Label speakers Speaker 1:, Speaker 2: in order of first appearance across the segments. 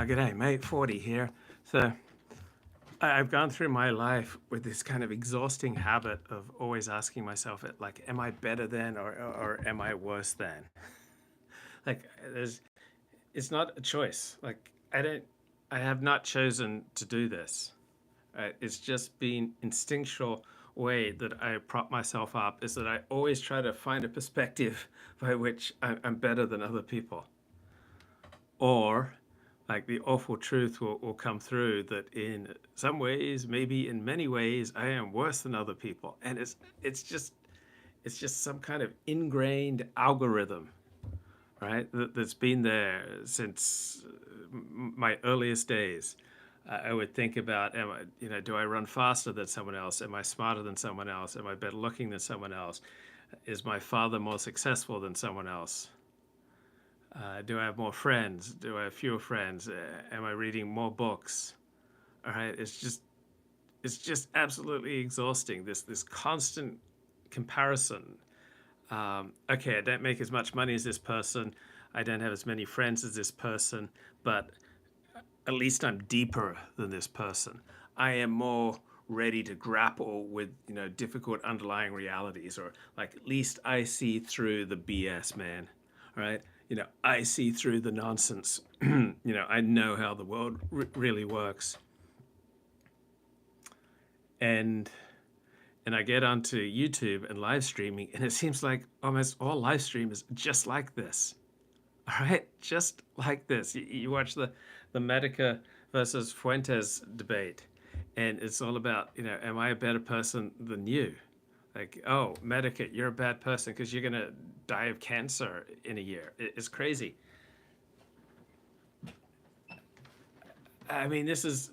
Speaker 1: G'day, mate. 40 here. So I've gone through my life with this kind of exhausting habit of always asking myself, like, am I better than or am I worse than? Like, it's not a choice. Like, I have not chosen to do this. Right? It's just been instinctual way that I prop myself up is that I always try to find a perspective by which I'm better than other people. Or like the awful truth will come through that in some ways, maybe in many ways, I am worse than other people. And it's just some kind of ingrained algorithm, right? That's been there since my earliest days. I would think about, do I run faster than someone else? Am I smarter than someone else? Am I better looking than someone else? Is my father more successful than someone else? Do I have more friends? Do I have fewer friends? Am I reading more books? All right, it's just absolutely exhausting. This constant comparison. Okay, I don't make as much money as this person. I don't have as many friends as this person, but at least I'm deeper than this person. I am more ready to grapple with difficult underlying realities, or like at least I see through the BS, man. All right, I see through the nonsense. I know how the world really works, and I get onto YouTube and live streaming, and it seems like almost all live stream is just like this. All right, just like this. You watch the Medica versus Fuentes debate, and it's all about, am I a better person than you? Like, oh, Medica, you're a bad person because you're gonna die of cancer in a year. It's crazy. I mean, this is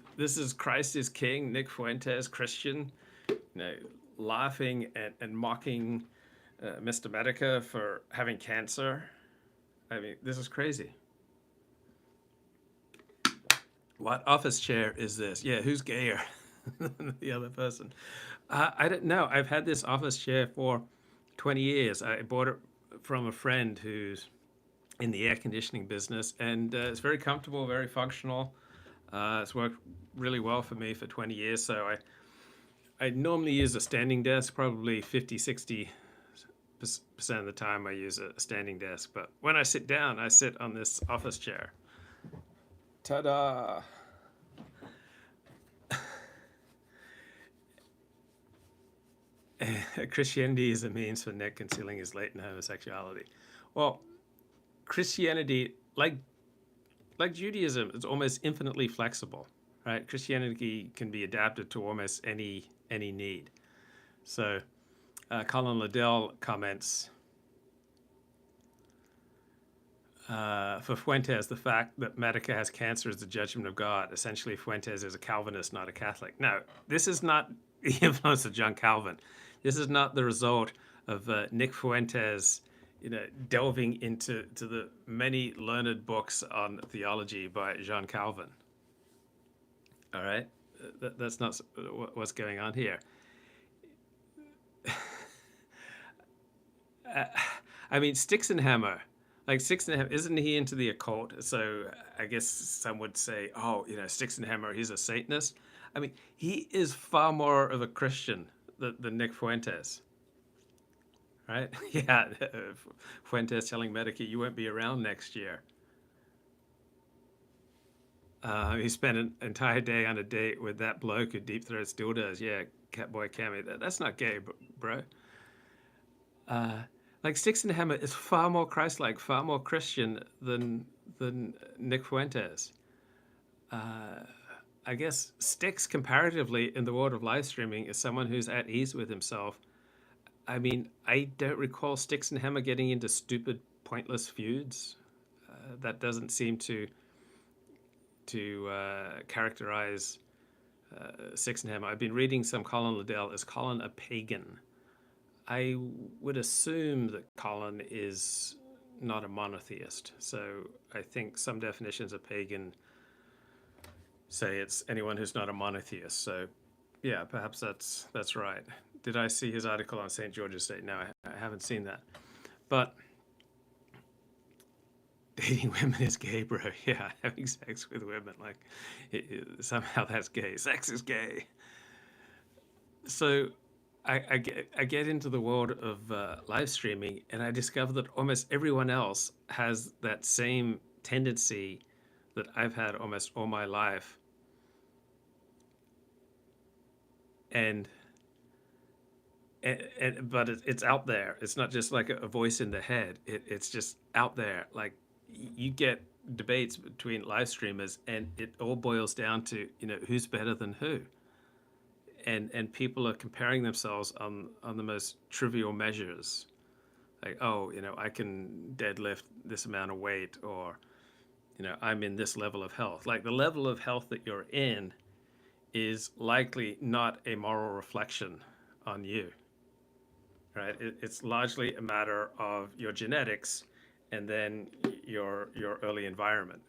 Speaker 1: Christ is King, Nick Fuentes, Christian, laughing and mocking Mr. Medica for having cancer. I mean, this is crazy. What office chair is this? Yeah, who's gayer than the other person? I don't know. I've had this office chair for 20 years. I bought it from a friend who's in the air conditioning business, and it's very comfortable, very functional. It's worked really well for me for 20 years. So I normally use a standing desk, probably 50, 60% of the time I use a standing desk. But when I sit down, I sit on this office chair. Ta-da! Christianity is a means for Nick concealing his latent homosexuality. Well, Christianity, like Judaism, is almost infinitely flexible, right? Christianity can be adapted to almost any need. So, Colin Liddell comments, for Fuentes, the fact that Medica has cancer is the judgment of God. Essentially, Fuentes is a Calvinist, not a Catholic. Now, this is not the influence of John Calvin. This is not the result of Nick Fuentes, delving into the many learned books on theology by John Calvin. All right, that's not what's going on here. I mean, Sticks and Hammer. Like Sticks and Hammer, isn't he into the occult? So I guess some would say, oh, Sticks and Hammer, he's a Satanist. I mean, he is far more of a Christian than Nick Fuentes, right? Yeah, Fuentes telling Medica, you won't be around next year. He spent an entire day on a date with that bloke who deep throats dildos. Yeah, Catboy Cammy. That's not gay, bro. Like Sticks and Hammer is far more Christ-like, far more Christian than Nick Fuentes. I guess Sticks, comparatively, in the world of live streaming, is someone who's at ease with himself. I mean, I don't recall Sticks and Hammer getting into stupid, pointless feuds. That doesn't seem to characterize Sticks and Hammer. I've been reading some Colin Liddell. Is Colin a pagan? I would assume that Colin is not a monotheist. So I think some definitions of pagan say it's anyone who's not a monotheist. So yeah, perhaps that's right. Did I see his article on St. George's Day? No, I haven't seen that. But dating women is gay, bro. Yeah, having sex with women, like somehow that's gay. Sex is gay. So I get into the world of live streaming, and I discover that almost everyone else has that same tendency that I've had almost all my life. And but it's out there. It's not just like a voice in the head. It's just out there. Like you get debates between live streamers, and it all boils down to who's better than who, and people are comparing themselves on the most trivial measures, like I can deadlift this amount of weight, or I'm in this level of health. Like the level of health that you're in is likely not a moral reflection on you. Right? It's largely a matter of your genetics and then your early environment.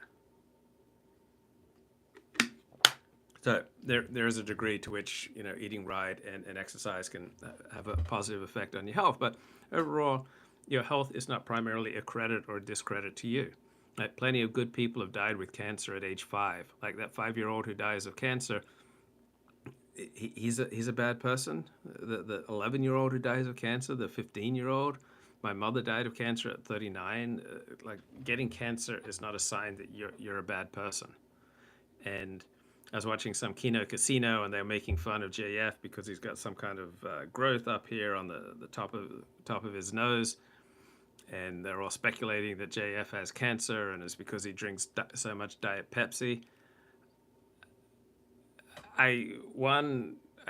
Speaker 1: So there is a degree to which eating right and exercise can have a positive effect on your health, but overall, your health is not primarily a credit or a discredit to you. Like plenty of good people have died with cancer at age 5. Like that 5-year-old who dies of cancer, he's a bad person. The 11-year-old who dies of cancer, the 15-year-old. My mother died of cancer at 39. Like getting cancer is not a sign that you're a bad person. And I was watching some Kino Casino, and they're making fun of JF because he's got some kind of growth up here on the top of his nose, and they're all speculating that JF has cancer, and it's because he drinks so much Diet Pepsi. I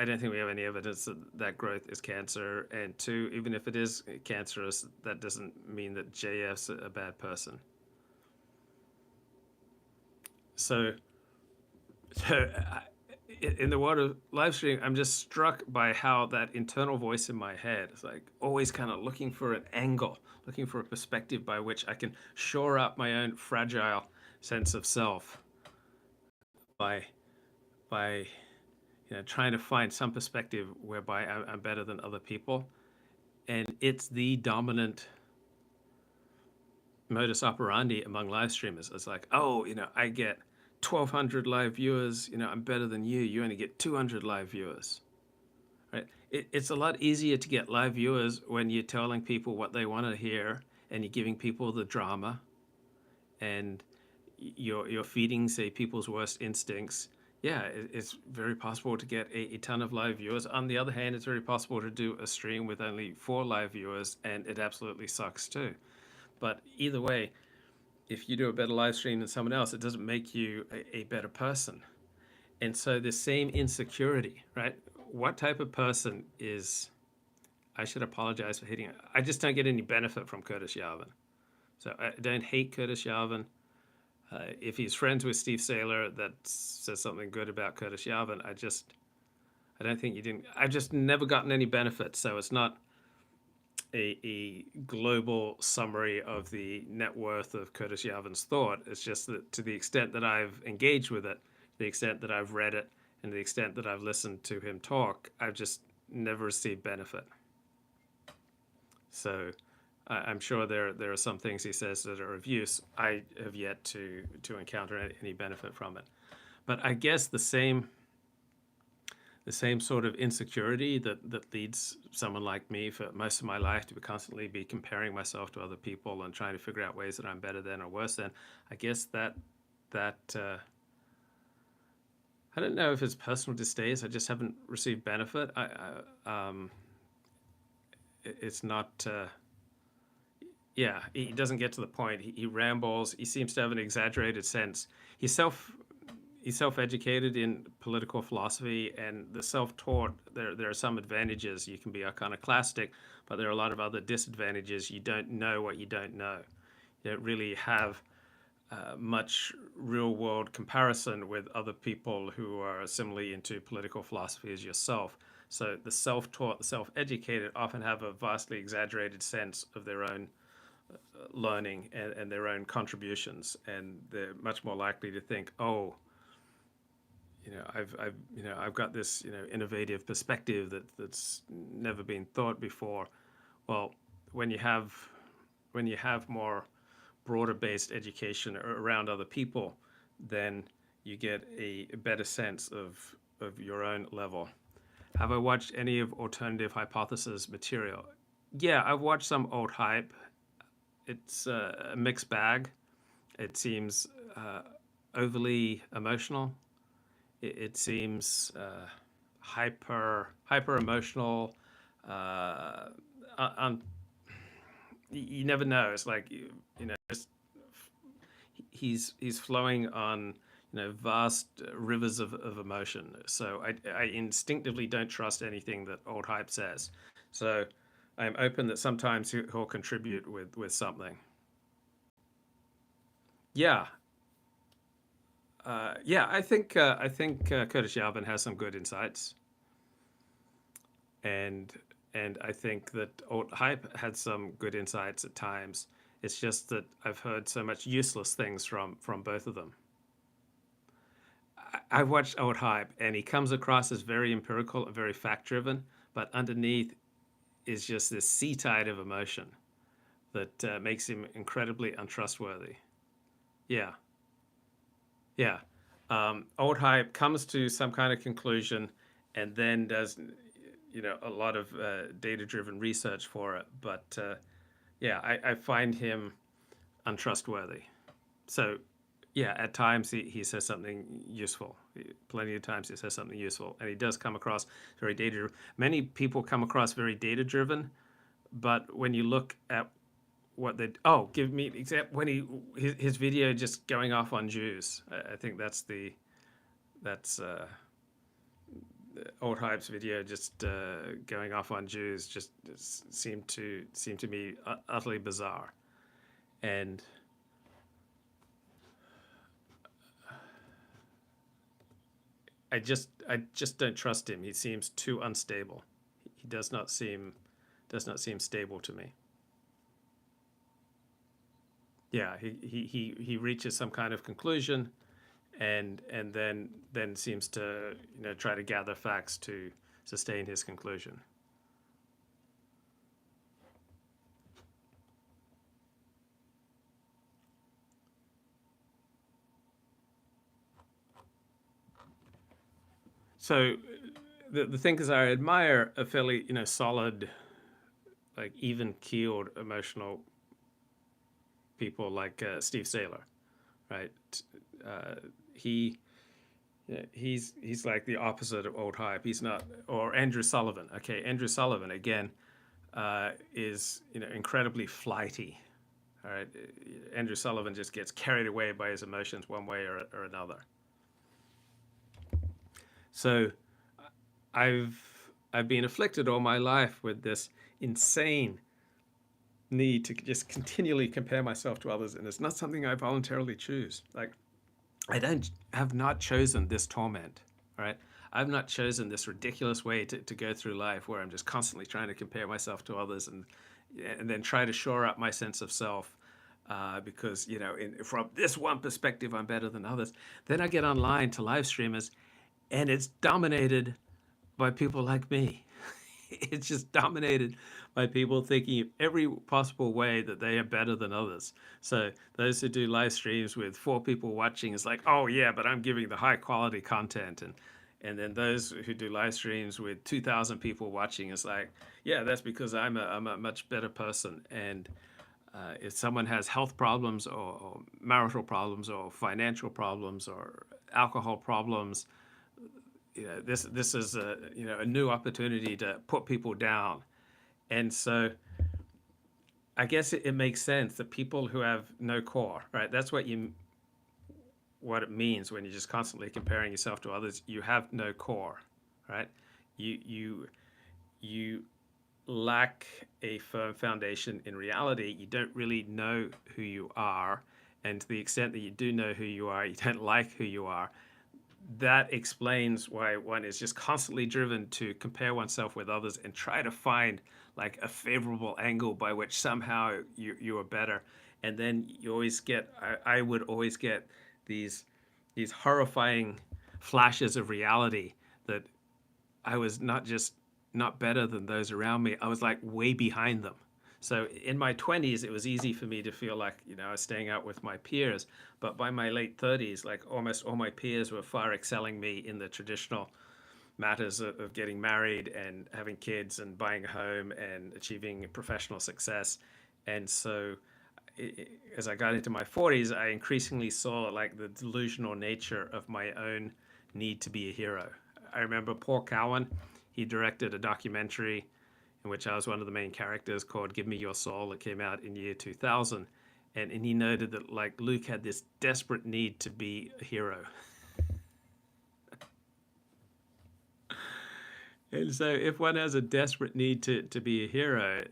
Speaker 1: don't think we have any evidence that growth is cancer, and 2, even if it is cancerous, that doesn't mean that JF's a bad person. So in the world of live streaming, I'm just struck by how that internal voice in my head is like always kind of looking for an angle, looking for a perspective by which I can shore up my own fragile sense of self by trying to find some perspective whereby I'm better than other people. And it's the dominant modus operandi among live streamers. It's like, I get 1,200 live viewers, I'm better than you. You only get 200 live viewers, right? It's a lot easier to get live viewers when you're telling people what they want to hear, and you're giving people the drama, and you're feeding, say, people's worst instincts. Yeah, it's very possible to get a ton of live viewers. On the other hand, it's very possible to do a stream with only 4 live viewers, and it absolutely sucks too. But either way, if you do a better live stream than someone else, it doesn't make you a better person. And so the same insecurity, right? What type of person is... I should apologize for hating... I just don't get any benefit from Curtis Yarvin. So I don't hate Curtis Yarvin. If he's friends with Steve Saylor, that says something good about Curtis Yarvin. I don't think you didn't... I've just never gotten any benefit, so it's not a global summary of the net worth of Curtis Yarvin's thought. It's just that to the extent that I've engaged with it, the extent that I've read it, and the extent that I've listened to him talk, I've just never received benefit. So I'm sure there are some things he says that are of use. I have yet to encounter any benefit from it. But I guess the same sort of insecurity that leads someone like me for most of my life to constantly be comparing myself to other people and trying to figure out ways that I'm better than or worse than. I guess that I don't know if it's personal distaste. I just haven't received benefit. It's not. Yeah, he doesn't get to the point. He rambles. He seems to have an exaggerated sense. He's self-educated in political philosophy, and the self-taught, there are some advantages. You can be iconoclastic, but there are a lot of other disadvantages. You don't know what you don't know. You don't really have much real-world comparison with other people who are similarly into political philosophy as yourself. So the self-taught, the self-educated often have a vastly exaggerated sense of their own learning and their own contributions, and they're much more likely to think, I've got this innovative perspective that's never been thought before. Well, when you have more broader based education around other people, then you get a better sense of your own level. Have I watched any of Alternative Hypothesis material? Yeah, I've watched some old hype. It's a mixed bag. It seems overly emotional. It seems hyper emotional. Uh, you never know. It's like just, he's flowing on vast rivers of emotion. So I instinctively don't trust anything that old hype says. So I'm open that sometimes he'll contribute with something. Yeah, yeah. I think Curtis Yarvin has some good insights, and and I think that old hype had some good insights at times. It's just that I've heard so much useless things from both of them. I've watched Old Hype, and he comes across as very empirical and very fact driven, but underneath is just this sea tide of emotion that makes him incredibly untrustworthy. Yeah, yeah. Old Hype comes to some kind of conclusion, and then does a lot of data driven research for it. But yeah, I find him untrustworthy. So yeah, at times he says something useful. Plenty of times he says something useful, and he does come across very data. Many people come across very data driven, but when you look at what they give me an example when his video just going off on Jews. I think that's Old Hype's video just going off on Jews just seemed to me utterly bizarre, and I just don't trust him. He seems too unstable. He does not seem stable to me. Yeah, he reaches some kind of conclusion, and then seems to try to gather facts to sustain his conclusion. So the thing is, I admire a fairly solid, like even keeled emotional people like Steve Saylor, right? Uh, he he's like the opposite of old hype. He's not, or Andrew Sullivan. Okay, Andrew Sullivan again is incredibly flighty. All right, Andrew Sullivan just gets carried away by his emotions one way or another. So I've I've been afflicted all my life with this insane need to just continually compare myself to others, and it's not something I voluntarily choose. Like have not chosen this torment, right? I've not chosen this ridiculous way to go through life where I'm just constantly trying to compare myself to others and then try to shore up my sense of self because from this one perspective I'm better than others. Then I get online to live streamers, and it's dominated by people like me. It's just dominated by people thinking every possible way that they are better than others. So those who do live streams with 4 people watching is like, oh yeah, but I'm giving the high quality content, and then those who do live streams with 2,000 people watching is like, yeah, that's because I'm a much better person. And if someone has health problems or marital problems or financial problems or alcohol problems, this is a new opportunity to put people down. And so I guess it makes sense that people who have no core, right? That's what it means when you're just constantly comparing yourself to others. You have no core, right? You lack a firm foundation in reality. You don't really know who you are, and to the extent that you do know who you are, you don't like who you are. That explains why one is just constantly driven to compare oneself with others and try to find like a favorable angle by which somehow you are better. And then you always get, I would always get these horrifying flashes of reality that I was not just not better than those around me, I was like way behind them. So in my 20s, it was easy for me to feel like, I was staying out with my peers. But by my late 30s, like almost all my peers were far excelling me in the traditional matters of getting married and having kids and buying a home and achieving professional success. And so as I got into my 40s, I increasingly saw like the delusional nature of my own need to be a hero. I remember Paul Cowan, he directed a documentary in which I was one of the main characters called Give Me Your Soul. It came out in year 2000. And he noted that like Luke had this desperate need to be a hero. And so if one has a desperate need to be a hero,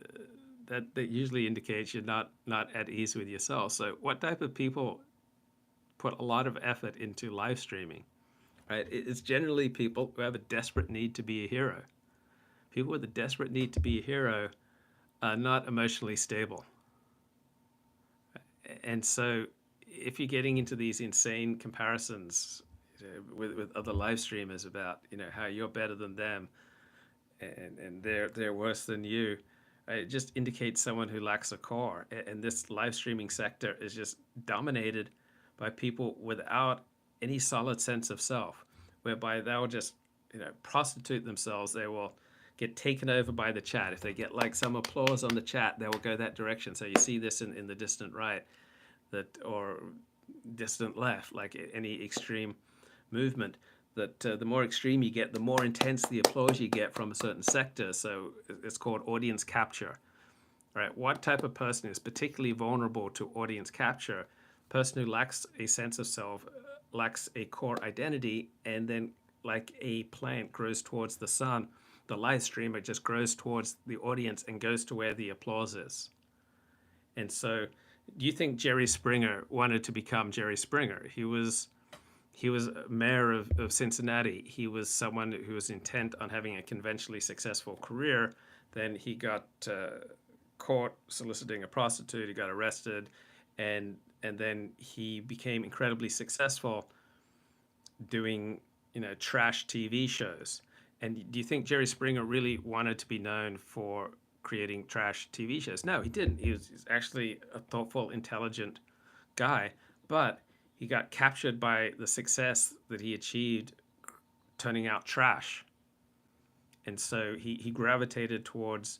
Speaker 1: that usually indicates you're not at ease with yourself. So what type of people put a lot of effort into live streaming, right? It's generally people who have a desperate need to be a hero. People with a desperate need to be a hero are not emotionally stable. And so if you're getting into these insane comparisons with other live streamers about, how you're better than them and they're worse than you, it just indicates someone who lacks a core. And this live streaming sector is just dominated by people without any solid sense of self, whereby they'll just, prostitute themselves. They will get taken over by the chat. If they get like some applause on the chat, they will go that direction. So you see this in the distant right, or distant left, like any extreme movement, that the more extreme you get, the more intense the applause you get from a certain sector. So it's called audience capture, right? What type of person is particularly vulnerable to audience capture? Person who lacks a sense of self, lacks a core identity, and then like a plant grows towards the sun, the live streamer just grows towards the audience and goes to where the applause is. And so do you think Jerry Springer wanted to become Jerry Springer? He was mayor of Cincinnati. He was someone who was intent on having a conventionally successful career. Then he got caught soliciting a prostitute. He got arrested, and then he became incredibly successful doing trash TV shows. And do you think Jerry Springer really wanted to be known for creating trash TV shows? No, he didn't. He's actually a thoughtful, intelligent guy, but he got captured by the success that he achieved turning out trash. And so he gravitated towards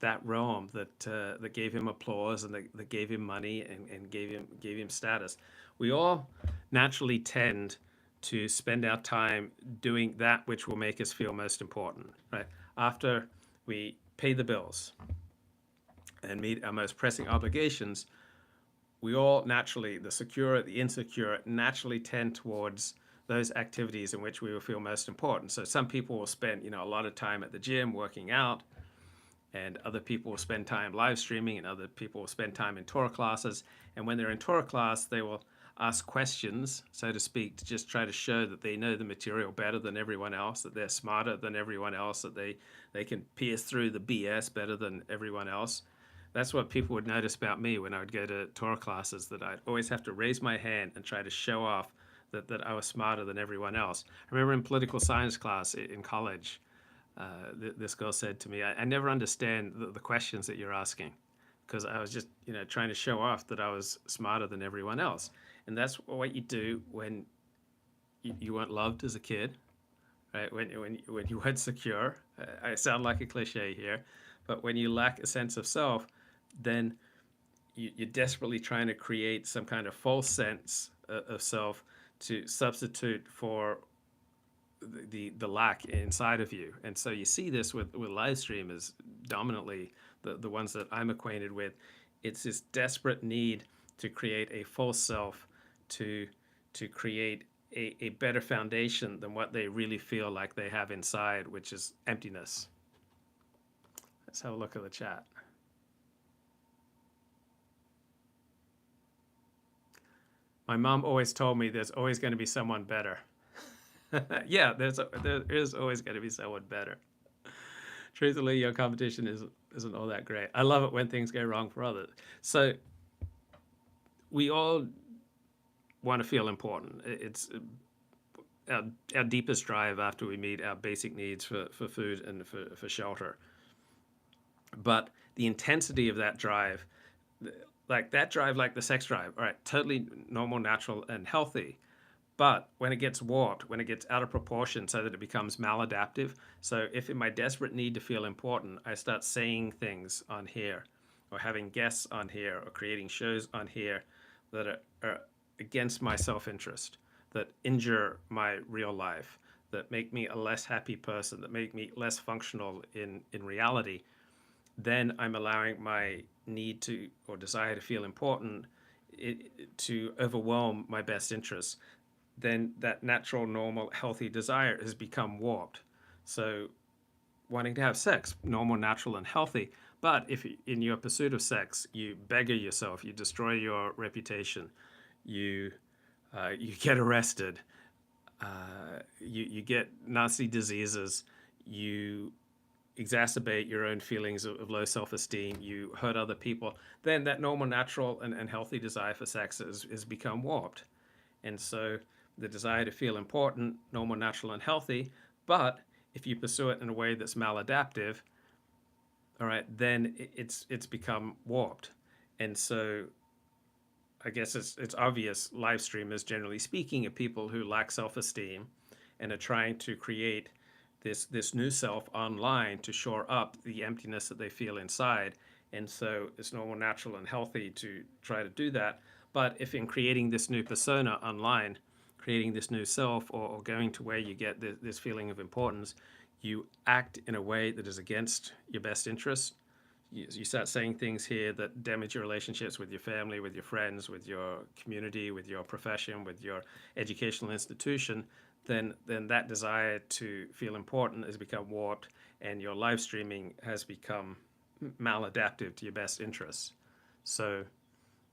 Speaker 1: that realm that gave him applause and that gave him money and gave him status. We all naturally tend to spend our time doing that which will make us feel most important, right? After we pay the bills and meet our most pressing obligations, we all naturally, the secure, the insecure, naturally tend towards those activities in which we will feel most important. So some people will spend, a lot of time at the gym working out, and other people will spend time live streaming, and other people will spend time in Torah classes. And when they're in Torah class, they will ask questions, so to speak, to just try to show that they know the material better than everyone else, that they're smarter than everyone else, that they can pierce through the BS better than everyone else. That's what people would notice about me when I would go to Torah classes, that I'd always have to raise my hand and try to show off that I was smarter than everyone else. I remember in political science class in college, this girl said to me, I never understand the questions that you're asking, because I was just trying to show off that I was smarter than everyone else. And that's what you do when you weren't loved as a kid, right? When you weren't secure. I sound like a cliche here, but when you lack a sense of self, then you're desperately trying to create some kind of false sense of self to substitute for the lack inside of you. And so you see this with live streamers, dominantly the ones that I'm acquainted with. It's this desperate need to create a false self, to create a better foundation than what they really feel like they have inside, which is emptiness. Let's have a look at the chat. My mom always told me there's always going to be someone better. Yeah, there is always going to be someone better. Truthfully, your competition isn't all that great. I love it when things go wrong for others. So we all want to feel important. It's our deepest drive after we meet our basic needs for food and for shelter. But the intensity of that drive, like that drive, like the sex drive, all right, totally normal, natural, and healthy. But when it gets warped, when it gets out of proportion so that it becomes maladaptive, so if in my desperate need to feel important, I start saying things on here, or having guests on here, or creating shows on here that are against my self interest, that injure my real life, that make me a less happy person, that make me less functional in reality, then I'm allowing my need to or desire to feel important to overwhelm my best interests. Then that natural, normal, healthy desire has become warped. So, wanting to have sex, normal, natural, and healthy. But if in your pursuit of sex, you beggar yourself, you destroy your reputation, you you get arrested, you get nasty diseases, you exacerbate your own feelings of low self-esteem, you hurt other people, then that normal, natural, and healthy desire for sex is become warped. And so the desire to feel important, normal, natural, and healthy, but if you pursue it in a way that's maladaptive, all right, then it's become warped. And so I guess it's obvious live streamers, generally speaking, are people who lack self-esteem and are trying to create this new self online to shore up the emptiness that they feel inside. And so it's normal, natural, and healthy to try to do that. But if in creating this new persona online, creating this new self, or going to where you get this feeling of importance, you act in a way that is against your best interest. You start saying things here that damage your relationships with your family, with your friends, with your community, with your profession, with your educational institution, then that desire to feel important has become warped, and your live streaming has become maladaptive to your best interests. So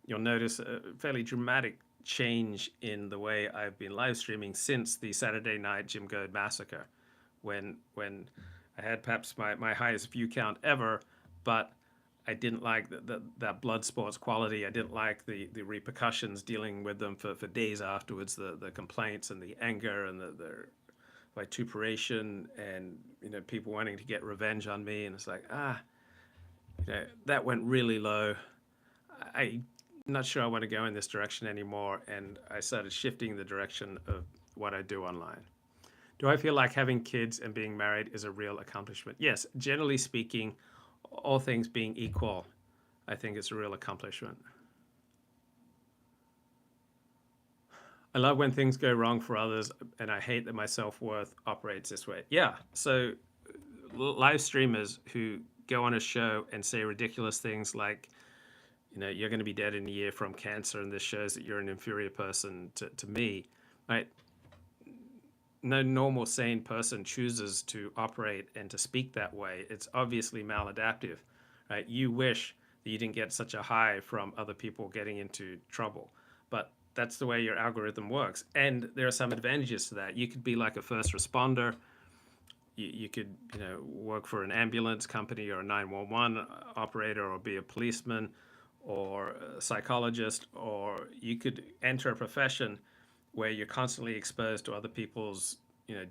Speaker 1: you'll notice a fairly dramatic change in the way I've been live streaming since the Saturday night Jim Goad massacre, when I had perhaps my highest view count ever, but I didn't like that blood sports quality. I didn't like the repercussions, dealing with them for days afterwards, the complaints and the anger and the vituperation, and people wanting to get revenge on me. And it's like, that went really low. I'm not sure I want to go in this direction anymore. And I started shifting the direction of what I do online. Do I feel like having kids and being married is a real accomplishment? Yes, generally speaking, all things being equal, I think it's a real accomplishment. I love when things go wrong for others, and I hate that my self-worth operates this way. Yeah, so live streamers who go on a show and say ridiculous things like, you're going to be dead in a year from cancer, and this shows that you're an inferior person to me, right? No normal, sane person chooses to operate and to speak that way. It's obviously maladaptive, right? You wish that you didn't get such a high from other people getting into trouble, but that's the way your algorithm works. And there are some advantages to that. You could be like a first responder. You could, work for an ambulance company or a 911 operator, or be a policeman or a psychologist, or you could enter a profession where you're constantly exposed to other people's,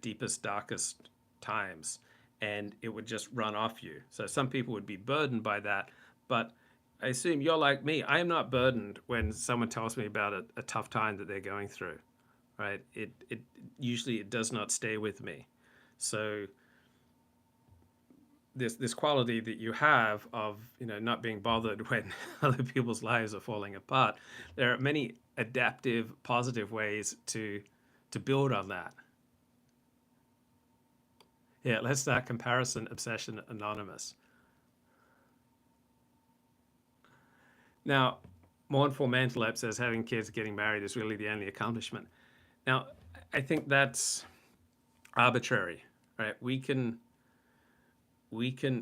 Speaker 1: deepest, darkest times, and it would just run off you. So some people would be burdened by that, but I assume you're like me. I am not burdened when someone tells me about a tough time that they're going through, right? It usually it does not stay with me. So this quality that you have of not being bothered when other people's lives are falling apart, there are many adaptive, positive ways to build on that. Yeah, let's start Comparison Obsession Anonymous. Now, Mournful Mantelep says having kids, getting married is really the only accomplishment. Now, I think that's arbitrary, right? We can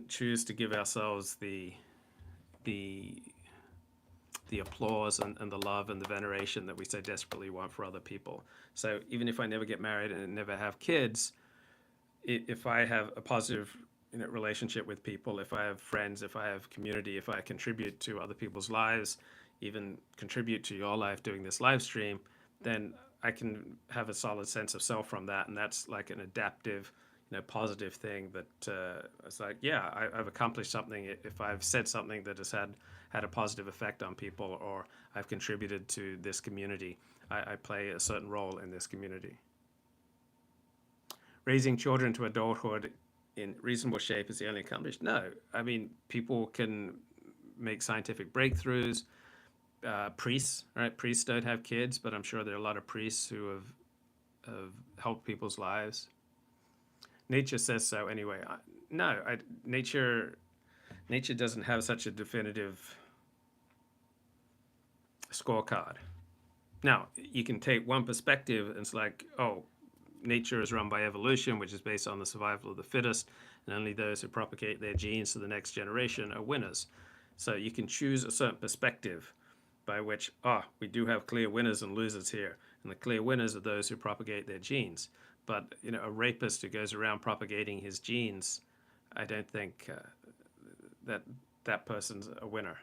Speaker 1: choose to give ourselves the applause and the love and the veneration that we so desperately want for other people. So even if I never get married and never have kids, if I have a positive relationship with people, if I have friends, if I have community, if I contribute to other people's lives, even contribute to your life doing this live stream, then I can have a solid sense of self from that. And that's like an adaptive, positive thing that it's like, yeah, I've accomplished something if I've said something that has had a positive effect on people, or I've contributed to this community. I play a certain role in this community. Raising children to adulthood in reasonable shape is the only accomplished. No, I mean, people can make scientific breakthroughs. Priests, right? Priests don't have kids, but I'm sure there are a lot of priests who have helped people's lives. Nature says so anyway. No, nature doesn't have such a definitive scorecard. Now, you can take one perspective and it's like, oh, nature is run by evolution, which is based on the survival of the fittest, and only those who propagate their genes to the next generation are winners. So you can choose a certain perspective by which, we do have clear winners and losers here, and the clear winners are those who propagate their genes. But a rapist who goes around propagating his genes, I don't think that person's a winner.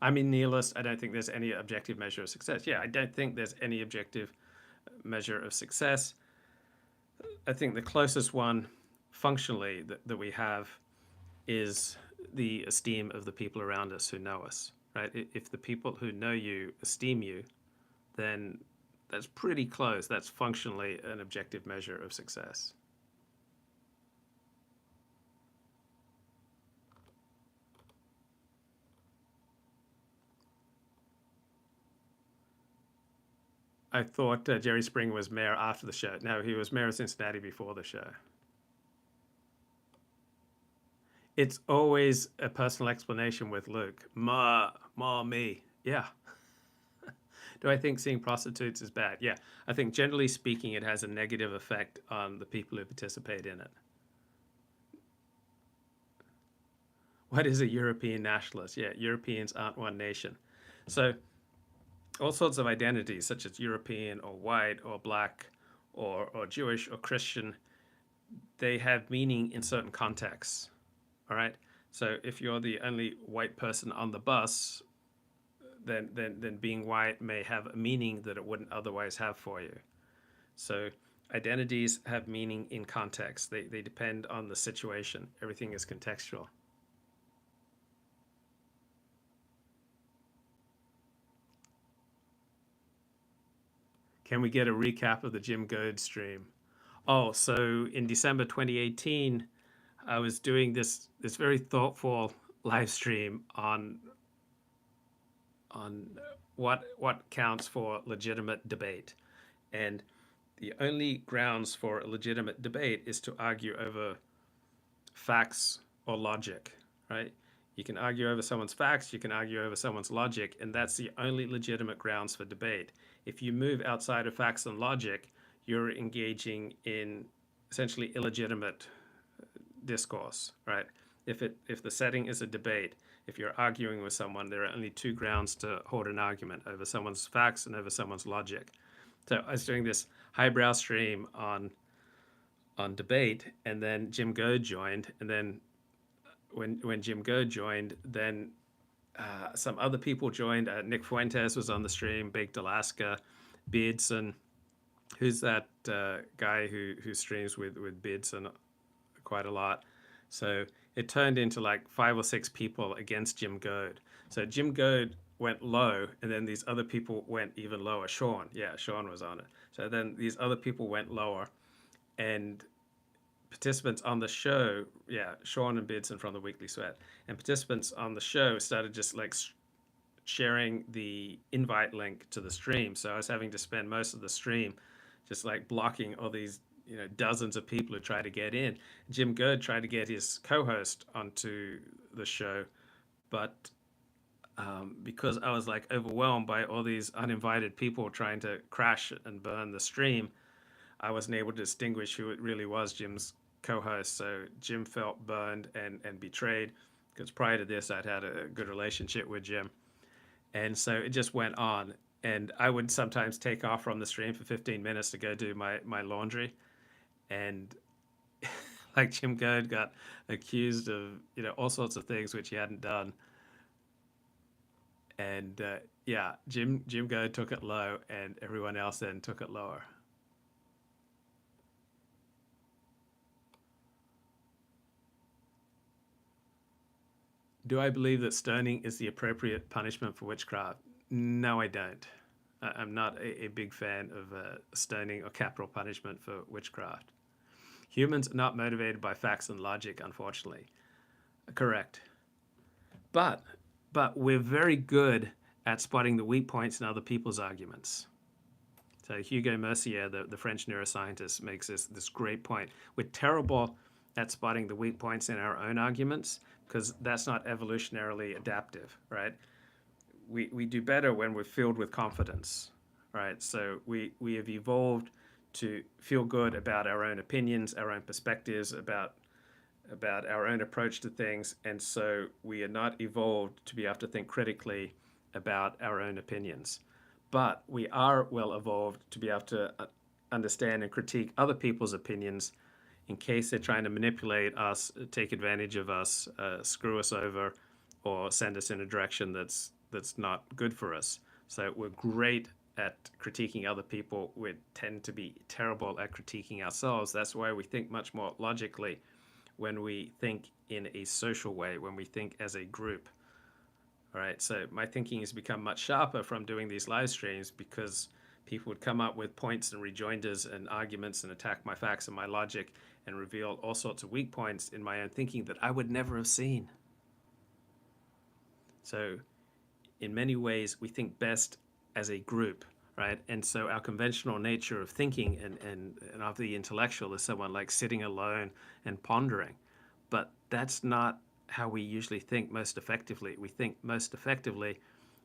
Speaker 1: I'm a nihilist. I don't think there's any objective measure of success. Yeah, I don't think there's any objective measure of success. I think the closest one functionally that we have is the esteem of the people around us who know us, right? If the people who know you esteem you, then that's pretty close. That's functionally an objective measure of success. I thought Jerry Springer was mayor after the show. No, he was mayor of Cincinnati before the show. It's always a personal explanation with Luke. Ma, me. Yeah. Do I think seeing prostitutes is bad? Yeah. I think generally speaking, it has a negative effect on the people who participate in it. What is a European nationalist? Yeah, Europeans aren't one nation. So all sorts of identities, such as European or white or black or Jewish or Christian, they have meaning in certain contexts. All right. So if you're the only white person on the bus, then being white may have a meaning that it wouldn't otherwise have for you. So identities have meaning in context. They depend on the situation. Everything is contextual. Can we get a recap of the Jim Goad stream? Oh, so in December 2018, I was doing this very thoughtful live stream on what counts for legitimate debate. And the only grounds for a legitimate debate is to argue over facts or logic, right? You can argue over someone's facts, you can argue over someone's logic, and that's the only legitimate grounds for debate. If you move outside of facts and logic, you're engaging in essentially illegitimate discourse, right? If the setting is a debate, if you're arguing with someone, there are only two grounds to hold an argument: over someone's facts and over someone's logic. So I was doing this highbrow stream on debate, and then Jim Goad joined, and then when Jim Goad joined, then some other people joined. Nick Fuentes was on the stream, Baked Alaska, Beardson, who's that guy who streams with Beardson quite a lot. So it turned into like 5 or 6 people against Jim Goad. So Jim Goad went low, and then these other people went even lower. Sean was on it. So then these other people went lower, and participants on the show, Sean and Beardson from the Weekly Sweat, and participants on the show started just like sharing the invite link to the stream. So I was having to spend most of the stream just like blocking all these dozens of people who try to get in. Jim Goad tried to get his co-host onto the show, but because I was like overwhelmed by all these uninvited people trying to crash and burn the stream, I wasn't able to distinguish who it really was Jim's co-host. So Jim felt burned and betrayed, because prior to this I'd had a good relationship with Jim. And so it just went on. And I would sometimes take off from the stream for 15 minutes to go do my laundry. And like Jim Goad got accused of, all sorts of things which he hadn't done. And Jim Goad took it low, and everyone else then took it lower. Do I believe that stoning is the appropriate punishment for witchcraft? No, I don't. I'm not a big fan of stoning or capital punishment for witchcraft. Humans are not motivated by facts and logic, unfortunately. Correct. But we're very good at spotting the weak points in other people's arguments. So Hugo Mercier, the French neuroscientist, makes this great point. We're terrible at spotting the weak points in our own arguments because that's not evolutionarily adaptive, right? We do better when we're filled with confidence, right? So we have evolved to feel good about our own opinions, our own perspectives, about our own approach to things, and so we are not evolved to be able to think critically about our own opinions. But we are well evolved to be able to understand and critique other people's opinions in case they're trying to manipulate us, take advantage of us, screw us over, or send us in a direction that's not good for us. So we're great at critiquing other people. We tend to be terrible at critiquing ourselves. That's why we think much more logically when we think in a social way, when we think as a group. All right, so my thinking has become much sharper from doing these live streams because people would come up with points and rejoinders and arguments and attack my facts and my logic and reveal all sorts of weak points in my own thinking that I would never have seen. So in many ways, we think best as a group, right? And so our conventional nature of thinking and of the intellectual is someone like sitting alone and pondering. But that's not how we usually think most effectively. We think most effectively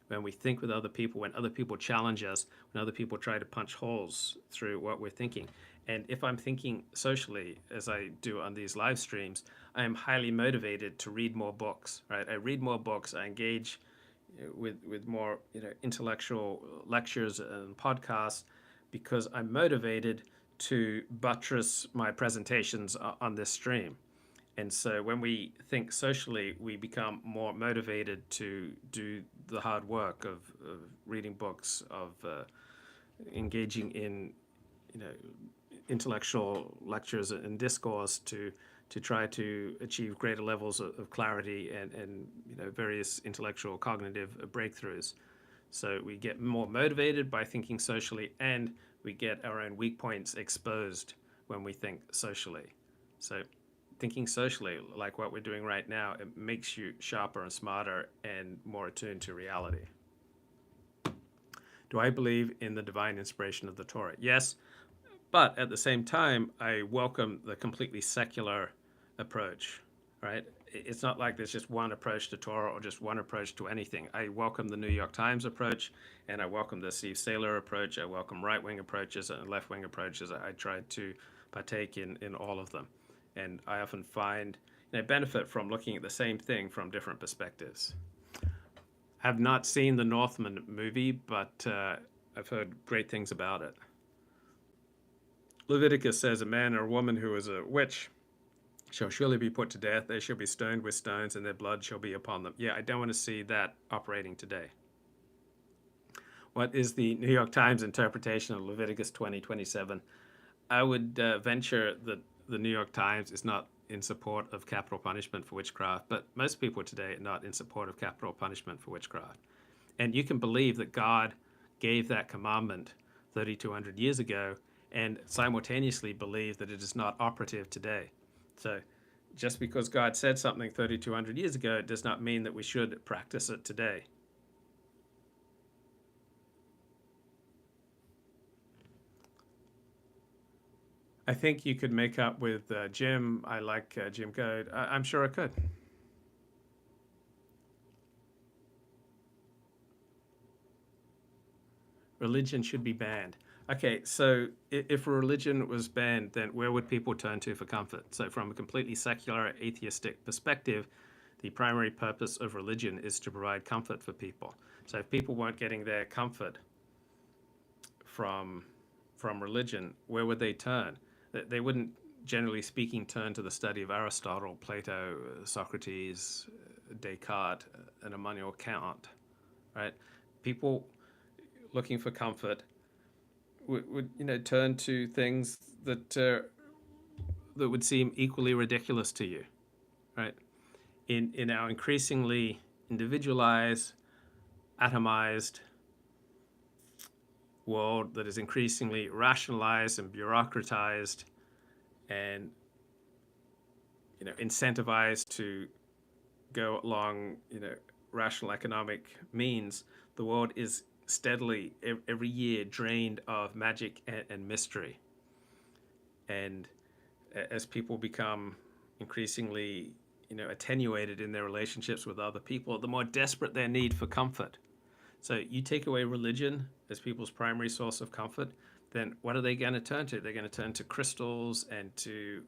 Speaker 1: when we think with other people, when other people challenge us, when other people try to punch holes through what we're thinking. And if I'm thinking socially, as I do on these live streams, I am highly motivated to read more books, right? I read more books, I engage with more intellectual lectures and podcasts because I'm motivated to buttress my presentations on this stream. And so when we think socially, we become more motivated to do the hard work of reading books, of engaging in intellectual lectures and discourse to try to achieve greater levels of clarity and various intellectual cognitive breakthroughs. So we get more motivated by thinking socially, and we get our own weak points exposed when we think socially. So thinking socially, like what we're doing right now, it makes you sharper and smarter and more attuned to reality. Do I believe in the divine inspiration of the Torah? Yes, but at the same time, I welcome the completely secular approach, right? It's not like there's just one approach to Torah or just one approach to anything. I welcome the New York Times approach, and I welcome the Steve Saylor approach. I welcome right-wing approaches and left-wing approaches. I try to partake in all of them. And I often find benefit from looking at the same thing from different perspectives. I have not seen the Northman movie, but I've heard great things about it. Leviticus says a man or a woman who is a witch shall surely be put to death. They shall be stoned with stones, and their blood shall be upon them. Yeah, I don't want to see that operating today. What is the New York Times interpretation of Leviticus 20:27? I would venture that the New York Times is not in support of capital punishment for witchcraft, but most people today are not in support of capital punishment for witchcraft. And you can believe that God gave that commandment 3,200 years ago and simultaneously believe that it is not operative today. So just because God said something 3,200 years ago does not mean that we should practice it today. I think you could make up with Jim. I like Jim Code. I'm sure I could. Religion should be banned. Okay, so if religion was banned, then where would people turn to for comfort? So from a completely secular, atheistic perspective, the primary purpose of religion is to provide comfort for people. So if people weren't getting their comfort from religion, where would they turn? They wouldn't, generally speaking, turn to the study of Aristotle, Plato, Socrates, Descartes, and Immanuel Kant, right? People looking for comfort would turn to things that would seem equally ridiculous to you, right? in our increasingly individualized, atomized world that is increasingly rationalized and bureaucratized and incentivized to go along rational economic means, the world is steadily every year drained of magic and mystery. And as people become increasingly attenuated in their relationships with other people, the more desperate their need for comfort. So you take away religion as people's primary source of comfort, then what are they going to turn to? They're going to turn to crystals and to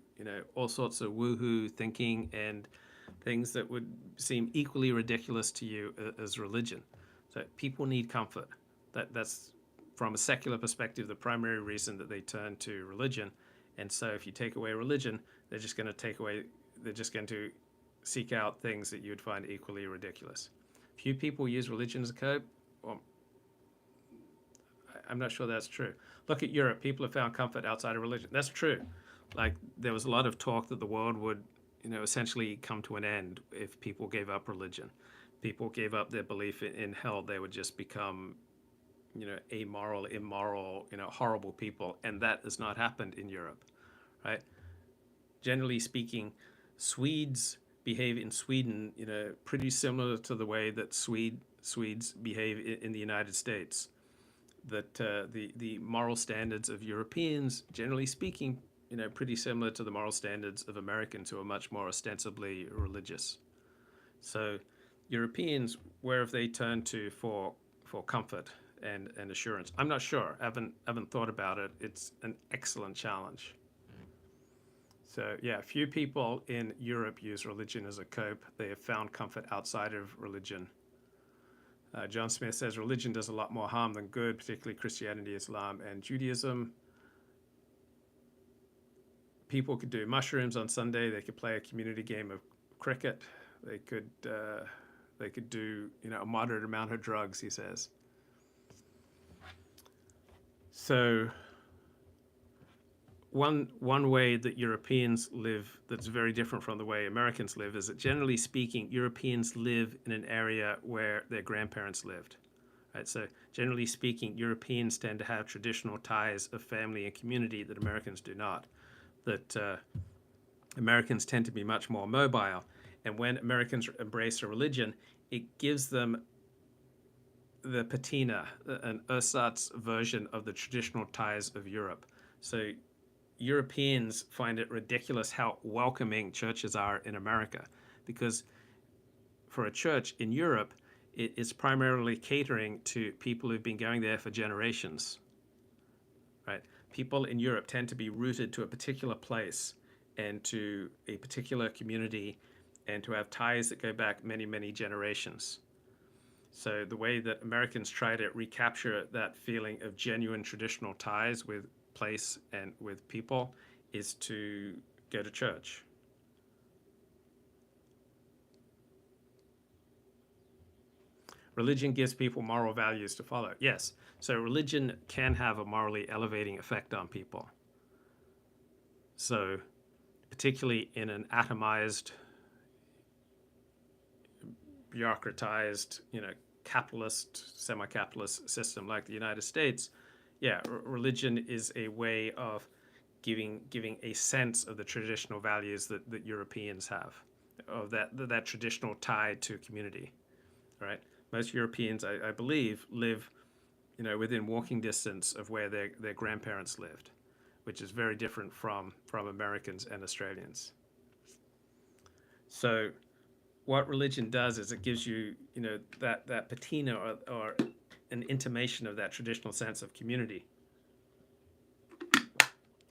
Speaker 1: all sorts of woohoo thinking and things that would seem equally ridiculous to you as religion. So people need comfort. That's from a secular perspective the primary reason that they turn to religion. And so if you take away religion, they're just going to seek out things that you would find equally ridiculous. Few people use religion as a cope. Well, I'm not sure that's true. Look at Europe. People have found comfort outside of religion. That's true. Like, there was a lot of talk that the world would, essentially come to an end if people gave up religion. People gave up their belief in hell. They would just become, amoral, immoral, horrible people. And that has not happened in Europe, right? Generally speaking, Swedes behave in Sweden, pretty similar to the way that Swedes behave in the United States. That the moral standards of Europeans, generally speaking, pretty similar to the moral standards of Americans, who are much more ostensibly religious. So Europeans, where have they turned to for comfort and assurance? I'm not sure. I haven't thought about it. It's an excellent challenge. So yeah, few people in Europe use religion as a cope. They have found comfort outside of religion. John Smith says religion does a lot more harm than good, particularly Christianity, Islam, and Judaism. People could do mushrooms on Sunday. They could play a community game of cricket. They could do a moderate amount of drugs, he says. So one way that Europeans live that's very different from the way Americans live is that, generally speaking, Europeans live in an area where their grandparents lived. Right? So generally speaking, Europeans tend to have traditional ties of family and community that Americans do not. That Americans tend to be much more mobile. And when Americans embrace a religion, it gives them the patina, an ersatz version of the traditional ties of Europe. So Europeans find it ridiculous how welcoming churches are in America, because for a church in Europe, it is primarily catering to people who've been going there for generations, right? People in Europe tend to be rooted to a particular place and to a particular community and to have ties that go back many, many generations. So the way that Americans try to recapture that feeling of genuine traditional ties with place and with people is to go to church. Religion gives people moral values to follow. Yes, so religion can have a morally elevating effect on people. So particularly in an atomized, bureaucratized, capitalist, semi-capitalist system like the United States, religion is a way of giving a sense of the traditional values that Europeans have, of that traditional tie to community, right? Most Europeans, I believe, live, within walking distance of where their grandparents lived, which is very different from Americans and Australians. So what religion does is it gives you, that patina or an intimation of that traditional sense of community.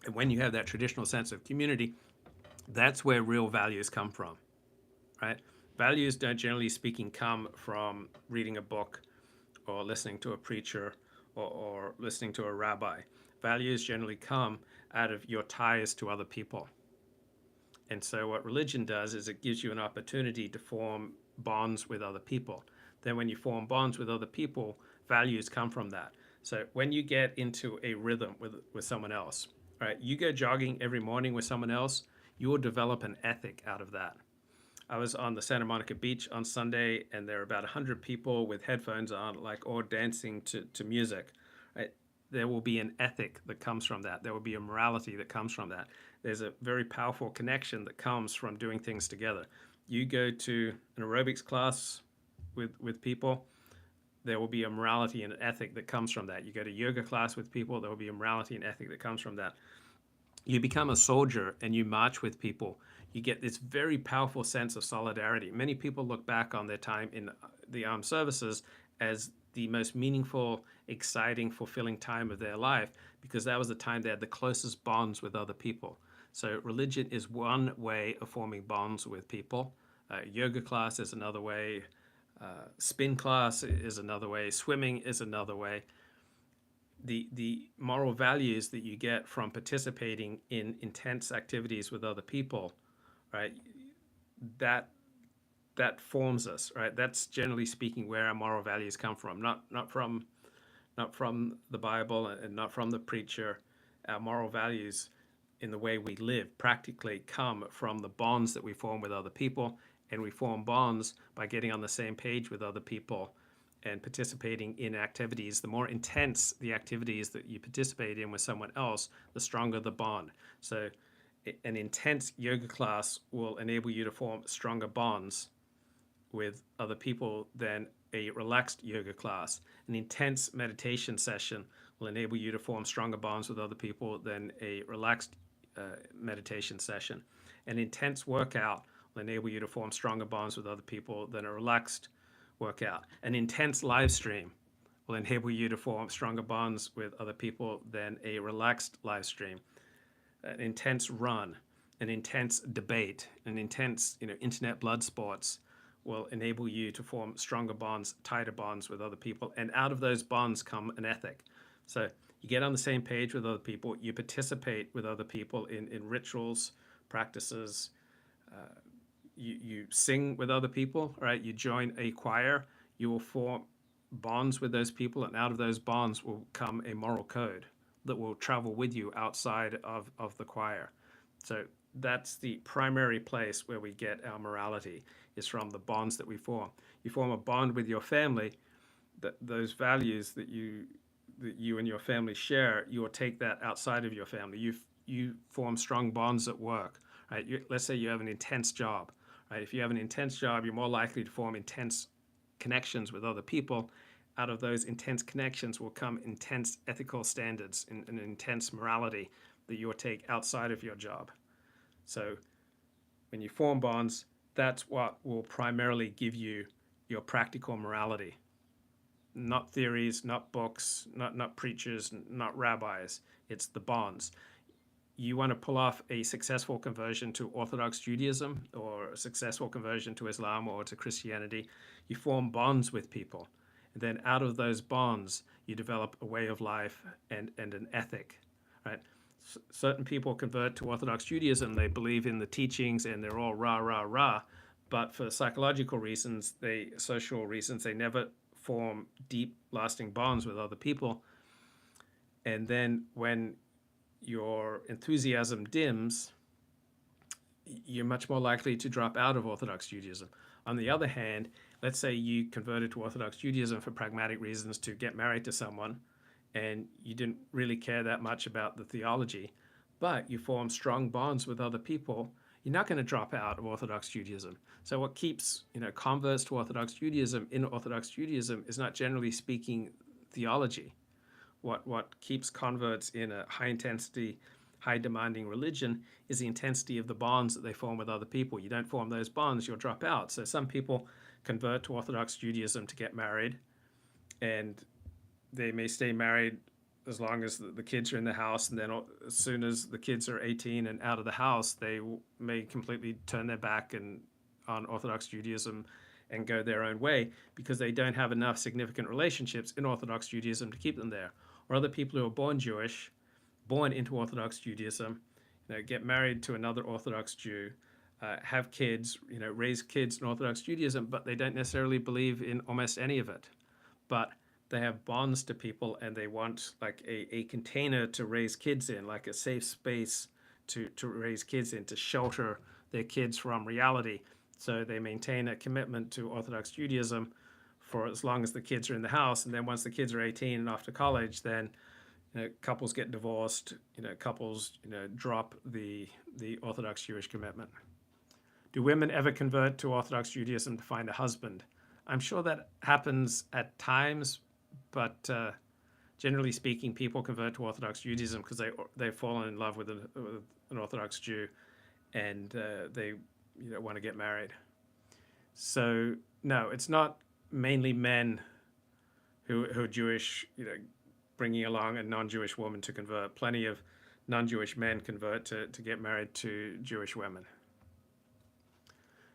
Speaker 1: And when you have that traditional sense of community, that's where real values come from, right? Values don't, generally speaking, come from reading a book or listening to a preacher or listening to a rabbi. Values generally come out of your ties to other people. And so what religion does is it gives you an opportunity to form bonds with other people. Then when you form bonds with other people, values come from that. So when you get into a rhythm with someone else, right, you go jogging every morning with someone else, you will develop an ethic out of that. I was on the Santa Monica beach on Sunday, and there were about 100 people with headphones on, like all dancing to music. Right? There will be an ethic that comes from that. There will be a morality that comes from that. There's a very powerful connection that comes from doing things together. You go to an aerobics class with people, there will be a morality and an ethic that comes from that. You go to yoga class with people, there will be a morality and ethic that comes from that. You become a soldier and you march with people. You get this very powerful sense of solidarity. Many people look back on their time in the armed services as the most meaningful, exciting, fulfilling time of their life, because that was the time they had the closest bonds with other people. So religion is one way of forming bonds with people. Yoga class is another way. Spin class is another way. Swimming is another way. The moral values that you get from participating in intense activities with other people, right? That forms us, right? That's generally speaking where our moral values come from, not from the Bible and not from the preacher. Our moral values in the way we live practically come from the bonds that we form with other people, and we form bonds by getting on the same page with other people and participating in activities. The more intense the activities that you participate in with someone else, the stronger the bond. So an intense yoga class will enable you to form stronger bonds with other people than a relaxed yoga class. An intense meditation session will enable you to form stronger bonds with other people than a relaxed meditation session. An intense workout will enable you to form stronger bonds with other people than a relaxed workout. An intense live stream will enable you to form stronger bonds with other people than a relaxed live stream. An intense run, an intense debate, an intense internet blood sports will enable you to form stronger bonds, tighter bonds with other people. And out of those bonds come an ethic. So you get on the same page with other people, you participate with other people in rituals, practices, you sing with other people, right? You join a choir, you will form bonds with those people, and out of those bonds will come a moral code that will travel with you outside of the choir. So that's the primary place where we get our morality, is from the bonds that we form. You form a bond with your family, that those values that you and your family share, you will take that outside of your family. You form strong bonds at work, right? Let's say you have an intense job, right? If you have an intense job, you're more likely to form intense connections with other people. Out of those intense connections will come intense ethical standards and an intense morality that you will take outside of your job. So when you form bonds, that's what will primarily give you your practical morality. Not theories, not books, not preachers, not rabbis. It's the bonds. You want to pull off a successful conversion to Orthodox Judaism or a successful conversion to Islam or to Christianity, you form bonds with people. And then out of those bonds, you develop a way of life and an ethic, right? Certain people convert to Orthodox Judaism, they believe in the teachings and they're all rah, rah, rah. But for psychological reasons, social reasons, they never form deep, lasting bonds with other people. And then when your enthusiasm dims, you're much more likely to drop out of Orthodox Judaism. On the other hand, let's say you converted to Orthodox Judaism for pragmatic reasons to get married to someone, and you didn't really care that much about the theology, but you form strong bonds with other people, you're not going to drop out of Orthodox Judaism. So what keeps converts to Orthodox Judaism in Orthodox Judaism is not generally speaking theology. What keeps converts in a high intensity, high demanding religion is the intensity of the bonds that they form with other people. You don't form those bonds, you'll drop out. So some people convert to Orthodox Judaism to get married, and they may stay married as long as the kids are in the house, and then as soon as the kids are 18 and out of the house, they may completely turn their back on Orthodox Judaism and go their own way because they don't have enough significant relationships in Orthodox Judaism to keep them there. Or other people who are born Jewish, born into Orthodox Judaism, get married to another Orthodox Jew, have kids, raise kids in Orthodox Judaism, but they don't necessarily believe in almost any of it. But they have bonds to people, and they want like a container to raise kids in, like a safe space to raise kids in, to shelter their kids from reality. So they maintain a commitment to Orthodox Judaism for as long as the kids are in the house, and then once the kids are 18 and off to college, then couples get divorced. Couples drop the Orthodox Jewish commitment. Do women ever convert to Orthodox Judaism to find a husband? I'm sure that happens at times, but generally speaking, people convert to Orthodox Judaism because they've fallen in love with an Orthodox Jew, and they want to get married. So no, it's not mainly men who are Jewish, bringing along a non-Jewish woman to convert. Plenty of non-Jewish men convert to get married to Jewish women.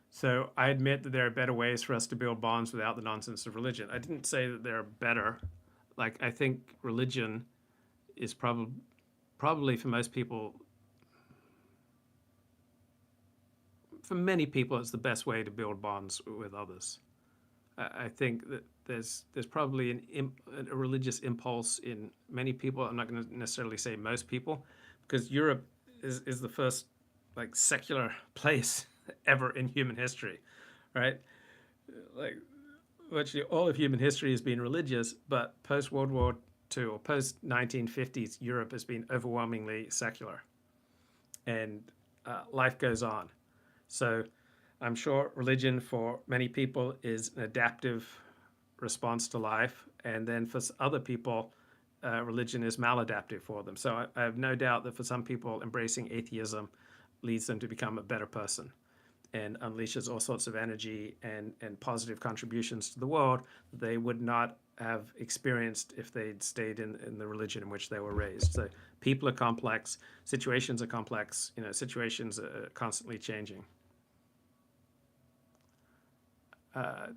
Speaker 1: So I admit that there are better ways for us to build bonds without the nonsense of religion. I didn't say that there are better. Like, I think religion is probably for most people, for many people, it's the best way to build bonds with others. I think that there's probably a religious impulse in many people. I'm not going to necessarily say most people, because Europe is the first secular place ever in human history, right? Like, virtually all of human history has been religious, but post World War II or post 1950s, Europe has been overwhelmingly secular, and life goes on. So I'm sure religion for many people is an adaptive response to life, and then for other people, religion is maladaptive for them. So I have no doubt that for some people, embracing atheism leads them to become a better person and unleashes all sorts of energy and positive contributions to the world that they would not have experienced if they'd stayed in the religion in which they were raised. So people are complex, situations are complex, situations are constantly changing.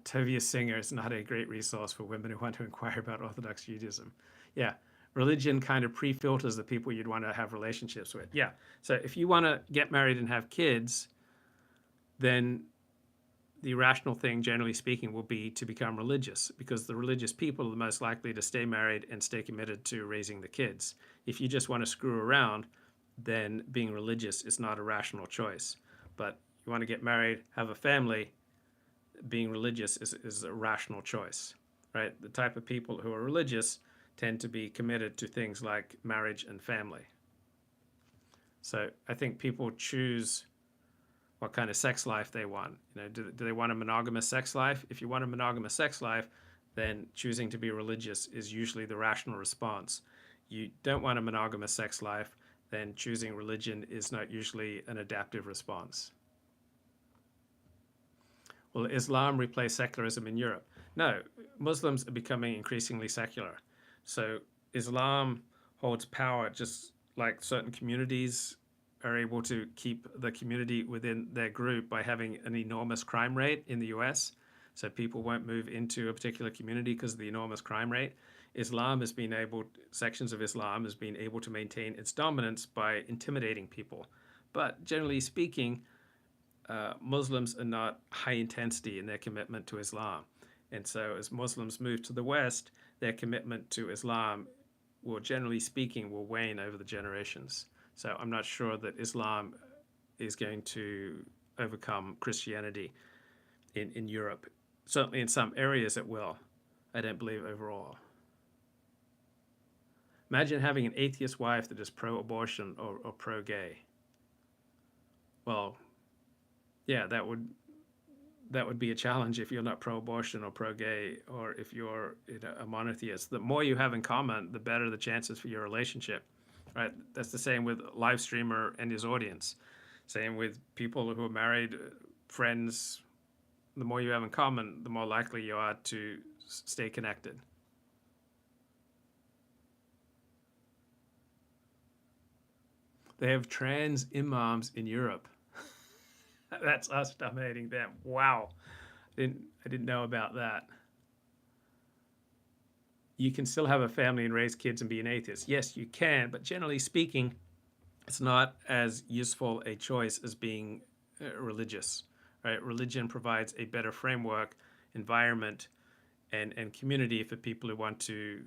Speaker 1: Tovia Singer is not a great resource for women who want to inquire about Orthodox Judaism. Yeah, religion kind of pre-filters the people you'd want to have relationships with. Yeah, so if you want to get married and have kids, then the rational thing, generally speaking, will be to become religious, because the religious people are the most likely to stay married and stay committed to raising the kids. If you just want to screw around, then being religious is not a rational choice. But you want to get married, have a family, being religious is a rational choice, right? The type of people who are religious tend to be committed to things like marriage and family. So I think people choose what kind of sex life they want. Do they want a monogamous sex life? If you want a monogamous sex life, then choosing to be religious is usually the rational response. You don't want a monogamous sex life, then choosing religion is not usually an adaptive response. Will Islam replace secularism in Europe? No, Muslims are becoming increasingly secular. So Islam holds power just like certain communities are able to keep the community within their group by having an enormous crime rate in the US. So people won't move into a particular community because of the enormous crime rate. Sections of Islam has been able to maintain its dominance by intimidating people. But generally speaking, Muslims are not high intensity in their commitment to Islam. And so as Muslims move to the West, their commitment to Islam will, generally speaking, will wane over the generations. So I'm not sure that Islam is going to overcome Christianity in Europe. Certainly in some areas it will. I don't believe overall. Imagine having an atheist wife that is pro-abortion or pro-gay. Well, yeah, that would be a challenge if you're not pro-abortion or pro-gay, or if you're a monotheist. The more you have in common, the better the chances for your relationship. Right? That's the same with live streamer and his audience. Same with people who are married, friends. The more you have in common, the more likely you are to stay connected. They have trans imams in Europe. That's us dominating them. Wow. I didn't know about that. You can still have a family and raise kids and be an atheist. Yes, you can, but generally speaking, it's not as useful a choice as being religious. Right? Religion provides a better framework, environment, and community for people who want to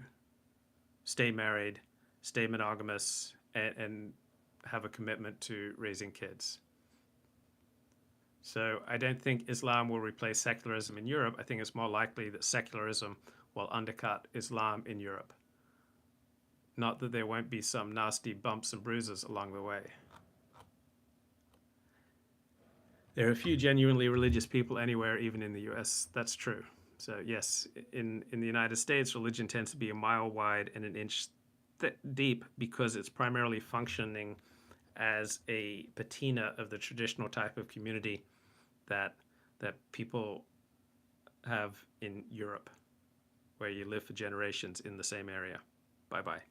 Speaker 1: stay married, stay monogamous, and have a commitment to raising kids. So I don't think Islam will replace secularism in Europe. I think it's more likely that secularism will undercut Islam in Europe. Not that there won't be some nasty bumps and bruises along the way. There are a few genuinely religious people anywhere, even in the US. That's true. So yes, in the United States, religion tends to be a mile wide and an inch deep because it's primarily functioning as a patina of the traditional type of community that people have in Europe, where you live for generations in the same area. Bye-bye.